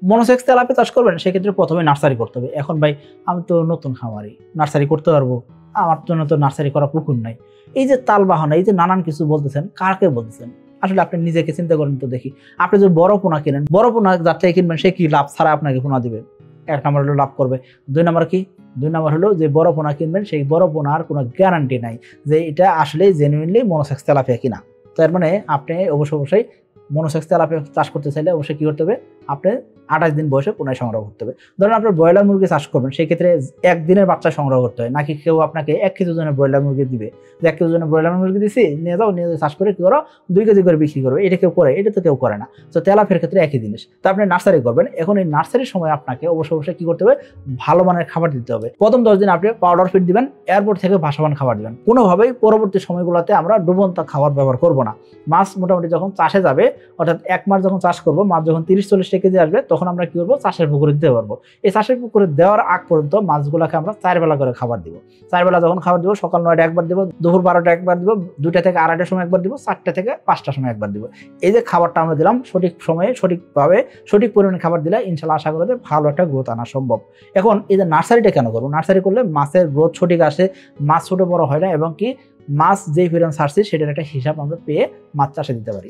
Monosex tilapia চাষ করবেন সেক্ষেত্রে প্রথমে নার্সারি করতে হবে। এখন ভাই আমি তো নতুন খামারি, নার্সারি করতে পারবো? আমার জন্য তো নার্সারি করা পুকুর নাই। এই যে তালবাহানা, এই যে নানান কিছু বলতেছেন, কাকে বলতেছেন? আসলে আপনি নিজেকে চিন্তা করেন তো দেখি। আপনি যদি বড় পোনা কিনেন, বড় পোনা যার থেকে কিনবেন সে কি লাভ ছাড়া আপনাকে পোনা দিবে? ১ নাম্বার হলো লাভ করবে। ২ নাম্বার কি? ২ নাম্বার হলো যে বড় পোনা কিনবেন সেই বড় পোনার কোনো গ্যারান্টি নাই যে এটা আসলেই জেনুইনলি মনোসেক্স তেলাপিয়া কিনা। তার মানে আপনি অবশ্যই মনোসেক্স তেলাপিয়া চাষ করতে চাইলে অবশ্যই কি করতে হবে? আপনি ২৮ দিন বয়সে পোনায় সংগ্রহ করতে হবে। ধরেন আপনার ব্রয়লার মুরগি চাষ করবেন, সেক্ষেত্রে ১ দিনের বাচ্চা সংগ্রহ করতে হয়। নাকি কেউ আপনাকে ১ কেজি ওজনের ব্রয়লার মুরগি দিবে। যে ১ কেজি ওজনের ব্রয়লার মুরগি দিছি, নিয়ে যাও, নিয়ে চাষ করে কি করো? ২ কেজি করে বিক্রি করো। এটা কেউ করে? এটা তো কেউ করে না। তো তেলাপিয়ার ক্ষেত্রে একই জিনিস। তো আপনি নার্সারি করবেন। এখন এই নার্সারির সময় আপনাকে অবশ্যই কি করতে হবে? ভালো মানের খাবার দিতে হবে। ১ম ১০ দিন আপনি পাউডার ফিড দিবেন, এরপর থেকে ভাসমান খাবার দিবেন। কোনোভাবেই পরবর্তী সময়গুলোতে আমরা ডুবন্ত খাবার ব্যবহার করব না। মাছ মোটামুটি যখন চাষে যাবে, অর্থাৎ ১ মাস যখন চাষ করব, মাছ যখন ৩০-৪০ কেজি আসবে, তখন আমরা কি করব? চাষের পুকুরে দিতে পারবো। এই চাষের পুকুরে দেওয়ার আগ পর্যন্ত মাছগুলোকে আমরা ৪ বেলা করে খাবার দিব। ৪ বেলা যখন খাবার দিব, সকাল ৯ টায় একবার দিব, দুপুর ১২ টায় একবার দিব, ২টা থেকে ২.৫টার সময় একবার দিব, ৪টা থেকে ৫টার সময় একবার দিব। এই যে খাবারটা আমরা দিলাম, সঠিক সময়ে সঠিকভাবে সঠিক পরিমাণে খাবার দিলে ইনশাআল্লাহ আশা করা যায় ভালো একটা গ্রোথ আনা সম্ভব। এখন এই যে নার্সারিটা কেন করব? নার্সারি করলে মাছের গ্রোথ সঠিক আসে, মাছ ছোট বড় হয় না, এবং কি মাছ যেই পরিমাণ ছাড়ছি সেটার একটা হিসাব আমরা পেয়ে মাছ চাষে দিতে পারি।